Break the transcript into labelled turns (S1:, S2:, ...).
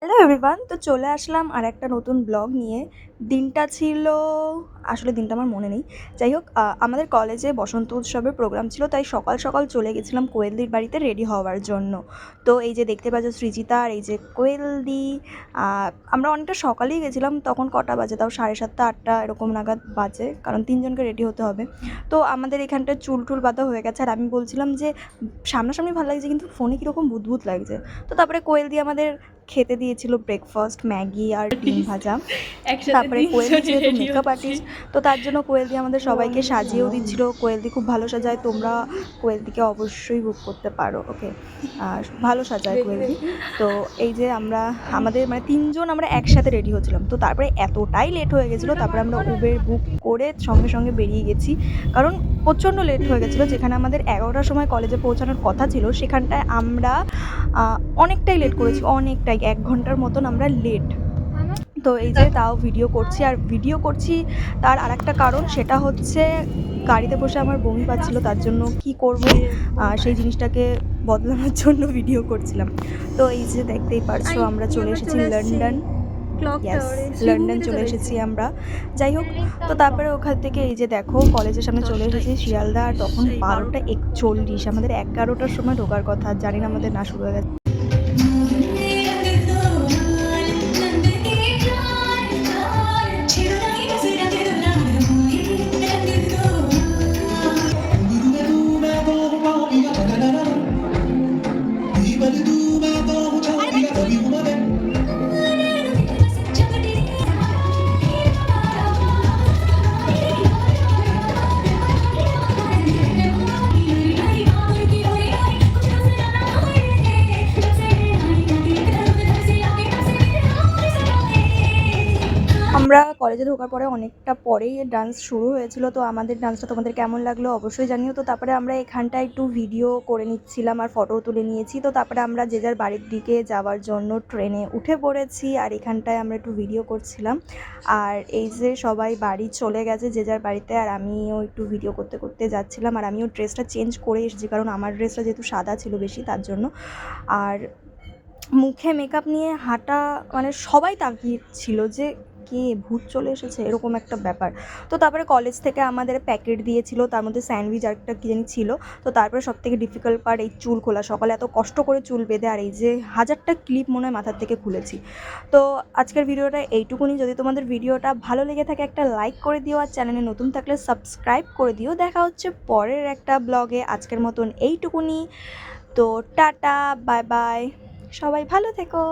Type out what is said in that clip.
S1: Hello everyone, তো চলে আসলাম আর একটা নতুন ব্লগ নিয়ে। দিনটা ছিল, আসলে দিনটা আমার মনে নেই। যাই হোক, আমাদের কলেজে বসন্ত উৎসবের প্রোগ্রাম ছিল, তাই সকাল সকাল চলে গেছিলাম কোয়েলদির বাড়িতে রেডি হওয়ার জন্য। তো এই যে দেখতে পাচ্ছ সৃজিতা আর এই যে কোয়েলদি, আমরা অনেকটা সকালেই গেছিলাম। তখন কটা বাজে, তাও 7:30 8টা এরকম নাগাদ বাজে, কারণ 3জনকে রেডি হতে হবে। তো আমাদের এখানটায় চুল টুল বাঁধা হয়ে গেছে, আর আমি বলছিলাম যে সামনাসামনি ভালো লাগছে, কিন্তু ফোনে কীরকম বুদবুদ লাগছে। তো তারপরে কোয়েলদি আমাদের খেতে দিয়েছিল ব্রেকফাস্ট, ম্যাগি আর ডিম ভাজা। তারপরে কোয়েলদি যেহেতু মেকআপ আর্টিস্ট, তো তার জন্য কোয়েলদি আমাদের সবাইকে সাজিয়েও দিচ্ছিল। কোয়েলদি খুব ভালো সাজায়, তোমরা কোয়েলদিকে অবশ্যই বুক করতে পারো। ওকে, ভালো সাজায় কোয়েলদি। তো এই যে আমাদের 3জন আমরা একসাথে রেডি হচ্ছিলাম। তো তারপরে এতটাই লেট হয়ে গেছিলো, তারপরে আমরা উবের বুক করে সঙ্গে সঙ্গে বেরিয়ে গেছি, কারণ প্রচণ্ড লেট হয়ে গেছিলো। যেখানে আমাদের 11টার সময় কলেজে পৌঁছানোর কথা ছিল, সেখানটায় আমরা অনেকটাই লেট করেছি, অনেকটাই 1 ঘন্টার মতন আমরা লেট। তো এই যে তাও ভিডিও করছি, আর ভিডিও করছি তার আরেকটা কারণ, সেটা হচ্ছে গাড়িতে বসে আমার বমি পাচ্ছিলো, তার জন্য কি করব, সেই জিনিসটাকে বদলানোর জন্য ভিডিও করছিলাম। তো এই যে দেখতেই পারছো আমরা চলে এসেছি লন্ডন। লন্ডন চলে এসেছি আমরা। যাই হোক, তো তারপরে ওখান থেকে এই যে দেখো কলেজের সামনে চলে এসেছি শিয়ালদা। আর তখন 12টা 41, আমাদের 11টার সময় ঢোকার কথা, জানি না আমাদের না শুরু হয়ে গেছে। আমরা কলেজে ঢোকার পরে অনেকটা পরেই ডান্স শুরু হয়েছিল। তো আমাদের ডান্সটা তোমাদের কেমন লাগলো অবশ্যই জানিও। তো তারপরে আমরা এখানটায় একটু ভিডিও করে নিচ্ছিলাম আর ফটোও তুলে নিয়েছি। তো তারপরে আমরা যে যার বাড়ির দিকে যাওয়ার জন্য ট্রেনে উঠে পড়েছি, আর এখানটায় আমরা একটু ভিডিও করছিলাম। আর এই যে সবাই বাড়ি চলে গেছে যে যার বাড়িতে, আর আমিও একটু ভিডিও করতে করতে যাচ্ছিলাম। আর আমিও ড্রেসটা চেঞ্জ করে এসেছি, কারণ আমার ড্রেসটা যেহেতু সাদা ছিল বেশি, তার জন্য। আর মুখে মেকআপ নিয়ে হাঁটা, সবাই তাকিয়েছিল যে কে ভূত চলে এসেছে, এরকম একটা ব্যাপার। তো তারপরে কলেজ থেকে আমাদের প্যাকেট দিয়েছিল, তার মধ্যে স্যান্ডউইচ আর একটা কী জানি ছিল। তো তারপরে সবথেকে ডিফিকাল্ট পার্ট এই চুল খোলা, সকালে এত কষ্ট করে চুল বেঁধে, আর এই যে 1000টা ক্লিপ মনে হয় মাথার থেকে খুলেছি। তো আজকের ভিডিওটা এইটুকুনি। যদি তোমাদের ভিডিওটা ভালো লেগে থাকে একটা লাইক করে দিও, আর চ্যানেলে নতুন থাকলে সাবস্ক্রাইব করে দিও। দেখা হচ্ছে পরের একটা ব্লগে। আজকের মতন এইটুকুনি। তো টাটা, বাই বাই, সবাই ভালো থেকো।